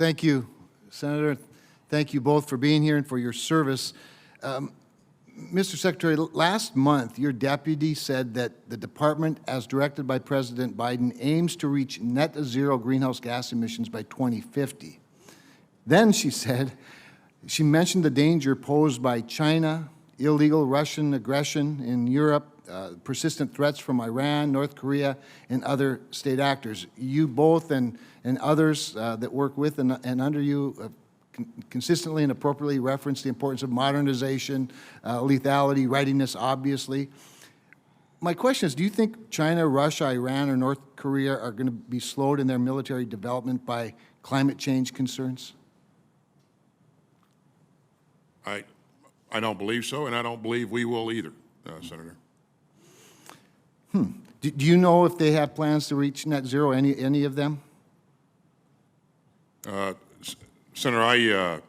Thank you, Senator. Thank you both for being here and for your service. Mr. Secretary, last month, your deputy said that the department, as directed by President Biden, aims to reach net zero greenhouse gas emissions by 2050. Then she said, she mentioned the danger posed by China, illegal Russian aggression in Europe, persistent threats from Iran, North Korea, and other state actors. You both and others that work with and under you consistently and appropriately reference the importance of modernization, lethality, readiness, obviously. My question is, do you think China, Russia, Iran, or North Korea are going to be slowed in their military development by climate change concerns? I don't believe so, and I don't believe we will either, Senator. Do you know if they have plans to reach net zero, any of them? Senator,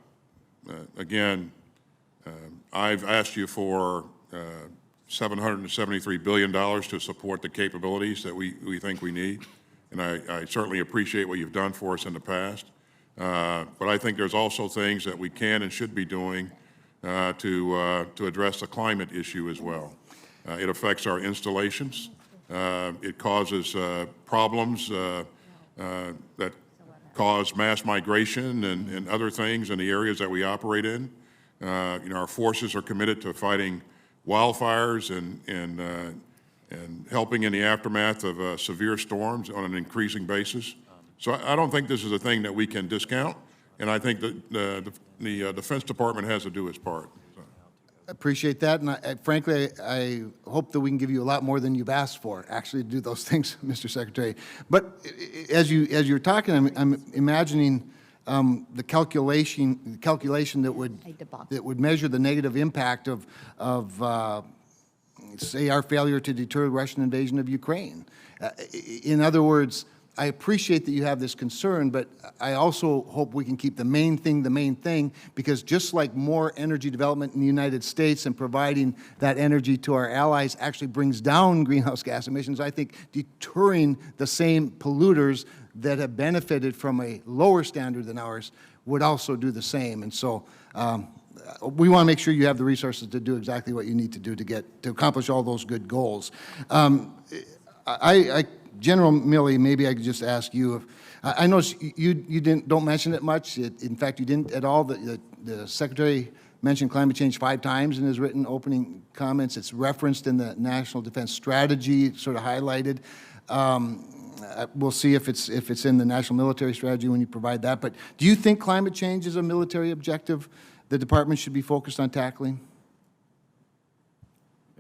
I've asked you for $773 billion to support the capabilities that we think we need, and I certainly appreciate what you've done for us in the past. But I think there's also things that we can and should be doing to address the climate issue as well. It affects our installations. It causes problems that cause mass migration and other things in the areas that we operate in. Our forces are committed to fighting wildfires and helping in the aftermath of severe storms on an increasing basis. So I don't think this is a thing that we can discount, and I think that the Defense Department has to do its part. I appreciate that, and frankly, I hope that we can give you a lot more than you've asked for, actually, to do those things, Mr. Secretary. But as you're talking, I'm imagining the calculation that would measure the negative impact of say, our failure to deter Russian invasion of Ukraine. In other words, I appreciate that you have this concern, but I also hope we can keep the main thing, because just like more energy development in the United States and providing that energy to our allies actually brings down greenhouse gas emissions, I think deterring the same polluters that have benefited from a lower standard than ours would also do the same. And so we want to make sure you have the resources to do exactly what you need to do to accomplish all those good goals. General Milley, maybe I could just ask you, if, I know you don't mention it much. In fact, you didn't at all. The Secretary mentioned climate change 5 times in his written opening comments. It's referenced in the National Defense Strategy, sort of highlighted. We'll see if it's in the National Military Strategy when you provide that. But do you think climate change is a military objective the Department should be focused on tackling?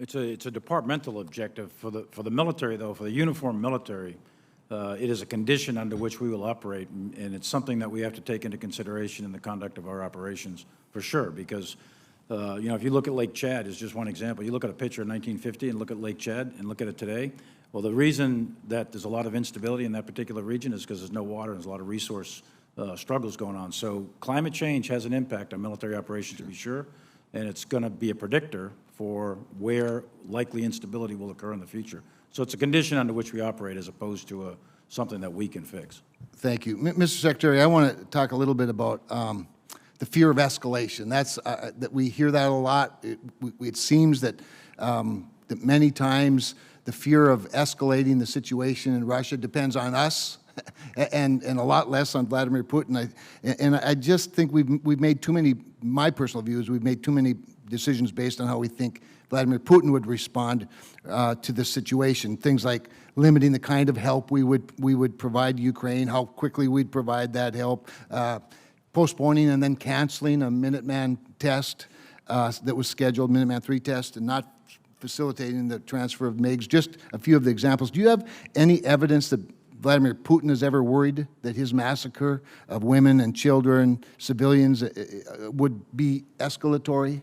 It's a departmental objective. For the military, though, for the uniformed military, it is a condition under which we will operate, and it's something that we have to take into consideration in the conduct of our operations, for sure, because, if you look at Lake Chad, is just one example. You look at a picture of 1950 and look at Lake Chad and look at it today. Well, the reason that there's a lot of instability in that particular region is because there's no water and there's a lot of resource struggles going on. So climate change has an impact on military operations, to be sure, and it's going to be a predictor for where likely instability will occur in the future. So it's a condition under which we operate as opposed to something that we can fix. Thank you. Mr. Secretary, I want to talk a little bit about the fear of escalation. That's, that we hear that a lot. It seems that, that many times the fear of escalating the situation in Russia depends on us and a lot less on Vladimir Putin. I just think we've made too many, my personal view is we've made too many decisions based on how we think Vladimir Putin would respond to this situation. Things like limiting the kind of help we would provide Ukraine, how quickly we'd provide that help, postponing and then canceling a Minuteman test that was scheduled, Minuteman III test, and not facilitating the transfer of MiGs. Just a few of the examples. Do you have any evidence that Vladimir Putin is ever worried that his massacre of women and children, civilians, would be escalatory?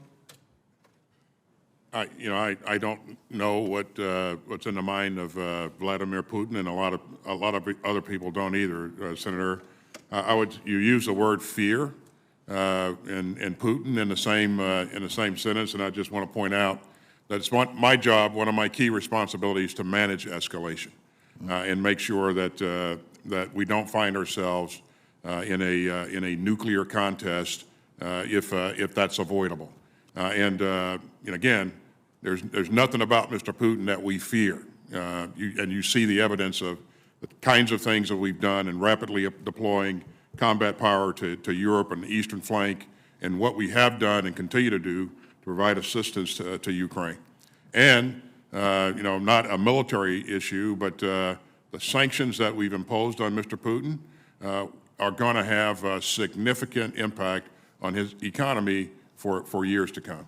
I don't know what's in the mind of Vladimir Putin, and a lot of other people don't either, Senator. You use the word fear and Putin in the same sentence, and I just want to point out that it's my job. One of my key responsibilities to manage escalation and make sure that that we don't find ourselves in a nuclear contest if that's avoidable. And again, there's nothing about Mr. Putin that we fear. And you see the evidence of the kinds of things that we've done in rapidly deploying combat power to Europe and the eastern flank, and what we have done and continue to do to provide assistance to Ukraine. And, not a military issue, but the sanctions that we've imposed on Mr. Putin are going to have a significant impact on his economy for years to come.